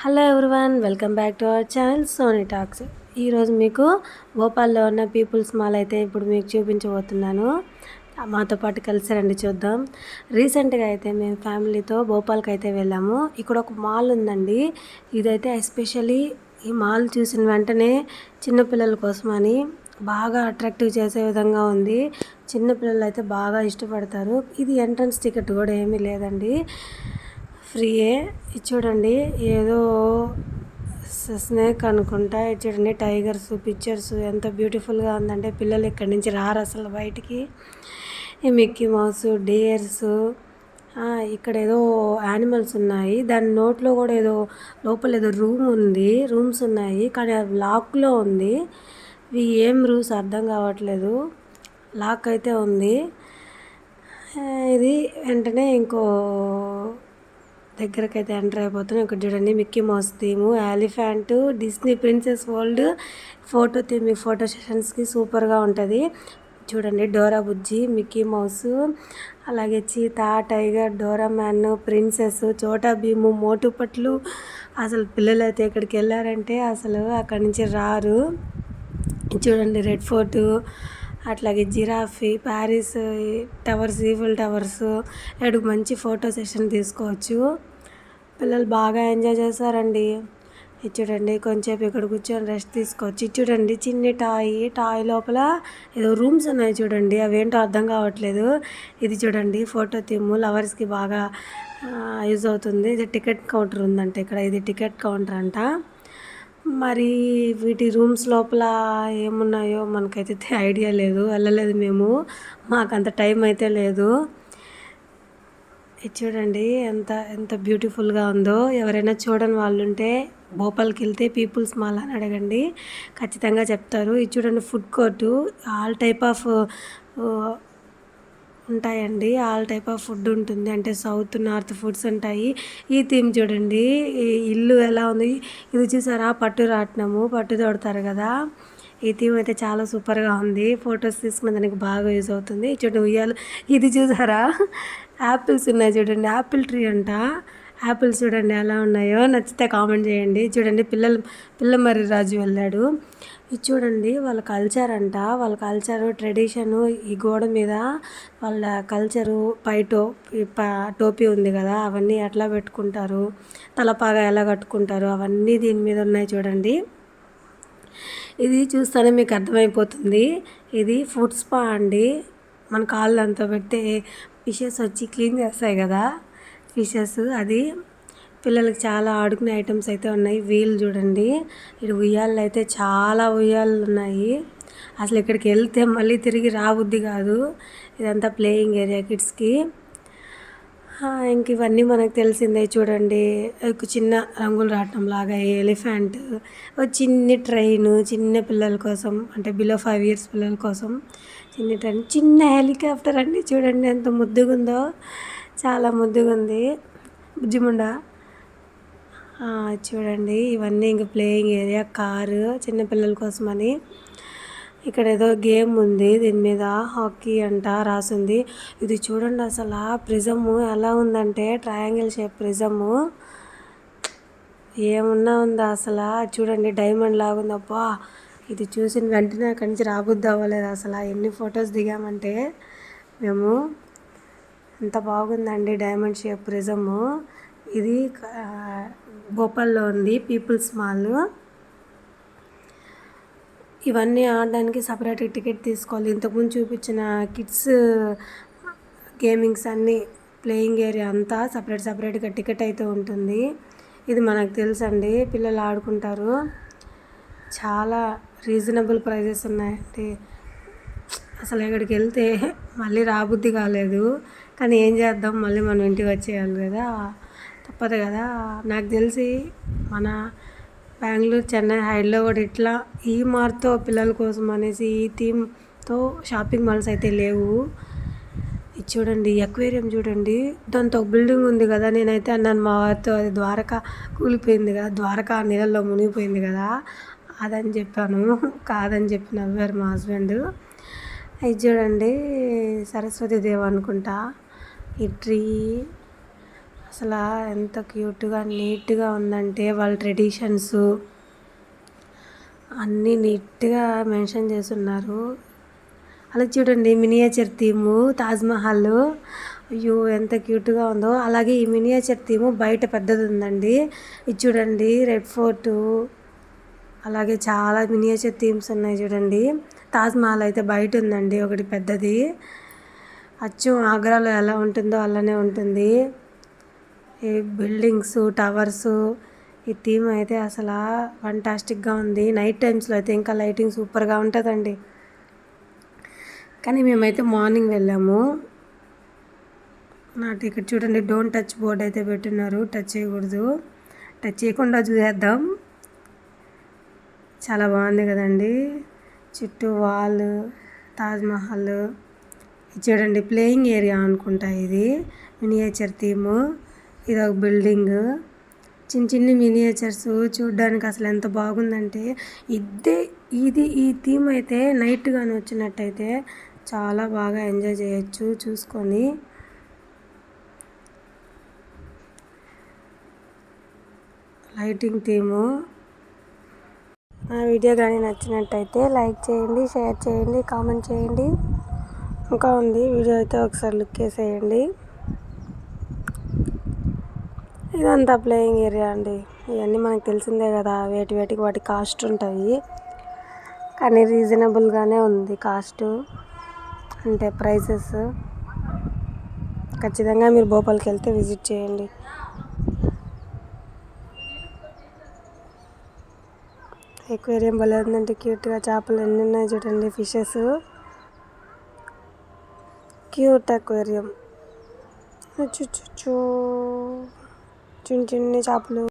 Hello everyone, welcome back to our channel Soni talks. ఈరోజు మీకు భోపాల్లో ఉన్న పీపుల్స్ మాల్ అయితే ఇప్పుడు మీకు చూపించబోతున్నాను. మాతో పాటు కలిసి రండి చూద్దాం. రీసెంట్గా అయితే మేము ఫ్యామిలీతో భోపాల్కి అయితే వెళ్ళాము. ఇక్కడ ఒక మాల్ ఉందండి. ఇదైతే ఎస్పెషల్లీ ఈ మాల్ చూసిన వెంటనే చిన్నపిల్లల కోసమని బాగా అట్రాక్టివ్ చేసే విధంగా ఉంది. చిన్నపిల్లలు అయితే బాగా ఇష్టపడతారు. ఇది ఎంట్రన్స్ టికెట్ కూడా ఏమీ లేదండి, ఫ్రీయే. ఇది చూడండి, ఏదో స్నేక్ అనుకుంటా. ఇది చూడండి, టైగర్స్ పిక్చర్స్ ఎంత బ్యూటిఫుల్గా ఉందంటే పిల్లలు ఇక్కడి నుంచి రారు అసలు బయటికి. ఈ మిక్కీ మౌస్, డేర్స్, ఇక్కడ ఏదో యానిమల్స్ ఉన్నాయి. దాని నోట్లో కూడా ఏదో లోపల ఏదో రూమ్స్ ఉన్నాయి, కానీ అది లాక్లో ఉంది. ఇవి ఏం రూమ్స్ అర్థం కావట్లేదు, లాక్ అయితే ఉంది. ఇది వెంటనే ఇంకో దగ్గరకి అయితే ఎంటర్ అయిపోతున్నాం. ఇక్కడ చూడండి, Mickey mouse theme, elephant, Disney princess world photo theme. ఈ ఫోటో సెషన్స్కి సూపర్గా ఉంటుంది. చూడండి, డోరా బుజ్జి, మిక్కీ మౌస్, అలాగే cheetah, tiger, Dora man, princess, చోటా భీము, మోటు పట్లు. అసలు పిల్లలు అయితే ఇక్కడికి వెళ్ళారంటే అసలు అక్కడి నుంచి రారు. చూడండి, రెడ్ ఫోర్టు, అట్లాగే giraffe, Paris towers, Eiffel towers. ఇక్కడ మంచి ఫోటో సెషన్ తీసుకోవచ్చు. పిల్లలు బాగా ఎంజాయ్ చేస్తారండి. ఇది చూడండి, కొంచెంసేపు ఇక్కడ కూర్చొని రెస్ట్ తీసుకోవచ్చు. ఇది చూడండి, చిన్ని టాయ్ లోపల ఏదో రూమ్స్ ఉన్నాయి చూడండి, అవేంటో అర్థం కావట్లేదు. ఇది చూడండి, ఫోటో థీమ్ లవర్స్కి బాగా యూజ్ అవుతుంది. ఇది టికెట్ కౌంటర్ ఉందంట ఇక్కడ, ఇది టికెట్ కౌంటర్ అంట. మరి వీటి రూమ్స్ లోపల ఏమున్నాయో మనకైతే ఐడియా లేదు, వెళ్ళలేదు మేము, మాకంత టైం అయితే లేదు. ఇది చూడండి, ఎంత ఎంత బ్యూటిఫుల్గా ఉందో. ఎవరైనా చూడని వాళ్ళు ఉంటే భోపాల్కి వెళ్తే పీపుల్స్ మాల్ అని అడగండి, ఖచ్చితంగా చెప్తారు. ఇది చూడండి, food court, all type of ఉంటాయండి. ఆల్ టైప్ ఆఫ్ ఫుడ్ ఉంటుంది, అంటే సౌత్ నార్త్ ఫుడ్స్ ఉంటాయి. ఈ థీమ్ చూడండి, ఈ ఇల్లు ఎలా ఉంది. ఇది చూసారా, పట్టు రాట్నము, పట్టు తోడతారు కదా. ఈ థీమ్ అయితే చాలా సూపర్గా ఉంది. ఫొటోస్ తీసుకున్న దానికి బాగా యూజ్ అవుతుంది. చూడండి, ఉయ్యాలు. ఇది చూసారా, యాపిల్స్ ఉన్నాయి చూడండి, యాపిల్ ట్రీ అంట. యాపిల్స్ చూడండి ఎలా ఉన్నాయో, నచ్చితే కామెంట్ చేయండి. చూడండి, పిల్లమర్రి రాజు వెళ్ళాడు. ఇది చూడండి, వాళ్ళ కల్చర్ అంట, వాళ్ళ కల్చరు ట్రెడిషను. ఈ గోడ మీద వాళ్ళ కల్చరు, టోపీ ఉంది కదా, అవన్నీ ఎట్లా పెట్టుకుంటారు, తలపాగా ఎలా కట్టుకుంటారు, అవన్నీ దీని మీద ఉన్నాయి చూడండి. ఇది చూస్తేనే మీకు అర్థమైపోతుంది. ఇది ఫుడ్ స్పా అండి. మన కాళ్ళు అంతా పెడితే ఫిషెస్ వచ్చి క్లీన్ చేస్తాయి కదా, ఫిషెస్. అది పిల్లలకి చాలా ఆడుకునే ఐటమ్స్ అయితే ఉన్నాయి. వీల్ చూడండి, ఇక్కడ ఉయ్యాళ్ళు అయితే చాలా ఉయ్యాళ్ళు ఉన్నాయి. అసలు ఇక్కడికి వెళ్తే మళ్ళీ తిరిగి రాబుద్ది కాదు. ఇదంతా ప్లేయింగ్ ఏరియా కిడ్స్కి. ఇంక ఇవన్నీ మనకు తెలిసిందే. చూడండి, ఒక చిన్న రంగులు రాటం లాగా ఎలిఫెంట్, ఒక చిన్న ట్రైను చిన్న పిల్లల కోసం, అంటే బిలో 5 years పిల్లల కోసం చిన్న ట్రైన్, చిన్న హెలికాప్టర్ అండి. చూడండి ఎంత ముద్దుగా ఉందో, చాలా ముద్దుగా ఉంది. బుజ్జిముండ. చూడండి, ఇవన్నీ ఇంక ప్లేయింగ్ ఏరియా, కారు చిన్నపిల్లల కోసమని. ఇక్కడ ఏదో గేమ్ ఉంది, దీని మీద హాకీ అంట రాసింది. ఇది చూడండి, అసలు ప్రిజము ఎలా ఉందంటే ట్రయాంగిల్ షేప్ ప్రిజము, ఏమున్నా ఉందా అసలు. చూడండి, డైమండ్ లాగుంది. అబ్బా, ఇది చూసిన వెంటనే అక్కడి నుంచి రాబుద్ది అవ్వలేదు అసలు. ఎన్ని ఫొటోస్ దిగామంటే మేము. ఎంత బాగుందండి డైమండ్ షేప్ ప్రిజము. ఇది భోపాల్లో ఉంది పీపుల్స్ మాల్. ఇవన్నీ ఆడడానికి సపరేట్ టికెట్ తీసుకోవాలి. ఇంతకుముందు చూపించిన కిడ్స్ గేమింగ్స్ అన్నీ, ప్లేయింగ్ ఏరియా అంతా సపరేట్గా టికెట్ అయితే ఉంటుంది. ఇది మనకు తెలుసండి, పిల్లలు ఆడుకుంటారు. చాలా రీజనబుల్ ప్రైజెస్ ఉన్నాయండి. అసలు ఇక్కడికి వెళ్తే మళ్ళీ రాబుద్ది కాలేదు, కానీ ఏం చేద్దాం, మళ్ళీ మనం ఇంటికి వచ్చేయాలి కదా, తప్పదు కదా. నాకు తెలిసి మన బెంగళూరు, చెన్నై, హైదరాబాద్ కూడా ఇట్లా ఈ మార్తో పిల్లల కోసం అనేసి ఈ థీమ్తో షాపింగ్ మాల్స్ అయితే లేవు. ఇది చూడండి, అక్వేరియం చూడండి, దాంతో ఒక బిల్డింగ్ ఉంది కదా. నేనైతే అన్నాను మా వారితో, అది ద్వారకా కూలిపోయింది కదా, ద్వారకా నీళ్ళల్లో మునిగిపోయింది కదా అదని చెప్పాను. కాదని చెప్పి నవ్వారు మా హస్బెండ్. ఇది చూడండి, సరస్వతి దేవి అనుకుంటా. ఈ ట్రీ అసలు ఎంత క్యూట్గా నీట్గా ఉందంటే వాళ్ళ ట్రెడిషన్స్ అన్నీ నీట్గా మెన్షన్ చేస్తున్నారు. అలా చూడండి మినియేచర్ థీము తాజ్మహల్. అయ్యో ఎంత క్యూట్గా ఉందో. అలాగే ఈ మినియేచర్ థీము బయట పెద్దది ఉందండి. ఇది చూడండి రెడ్ ఫోర్టు, అలాగే చాలా మినియేచర్ థీమ్స్ ఉన్నాయి చూడండి. తాజ్మహల్ అయితే బయట ఉందండి ఒకటి పెద్దది. అచ్చం ఆగ్రాలో ఎలా ఉంటుందో అలానే ఉంటుంది. ఈ బిల్డింగ్స్, టవర్స్, ఈ థీమ్ అయితే అసలు ఫంటాస్టిక్గా ఉంది. నైట్ టైమ్స్లో అయితే ఇంకా లైటింగ్ సూపర్గా ఉంటుందండి. కానీ మేమైతే మార్నింగ్ వెళ్ళాము. నా టికెట్ చూడండి, డోంట్ టచ్ బోర్డ్ అయితే పెట్టున్నారు, టచ్ చేయకూడదు. టచ్ చేయకుండా చూసేద్దాం. చాలా బాగుంది కదండి. చుట్టూ వాల్, తాజ్మహల్. చూడండి ప్లేయింగ్ ఏరియా అనుకుంటా ఇది. Miniature theme. ఇది ఒక బిల్డింగ్. చిన్న చిన్న మినియేచర్స్ చూడడానికి అసలు ఎంత బాగుందంటే ఈ థీమ్ అయితే నైట్ కానీ వచ్చినట్టయితే చాలా బాగా ఎంజాయ్ చేయొచ్చు చూసుకొని. Lighting theme. నా వీడియో కానీ నచ్చినట్టయితే లైక్ చేయండి, షేర్ చేయండి, కామెంట్ చేయండి. ఇంకా ఉంది వీడియో అయితే ఒకసారి లుక్ వేసేయండి. ఇదంతా ప్లేయింగ్ ఏరియా అండి. ఇవన్నీ మనకు తెలిసిందే కదా, వేటికి వాటి కాస్ట్ ఉంటాయి. కానీ రీజనబుల్గానే ఉంది కాస్ట్, అంటే ప్రైసెస్. ఖచ్చితంగా మీరు భోపాల్కి వెళ్తే విజిట్ చేయండి. ఎక్వేరియం భలే ఉందంటే క్యూట్గా చేపలు ఎన్ని ఉన్నాయి చూడండి. Fishes, cute aquarium. చిన్న చిన్న చేపలు.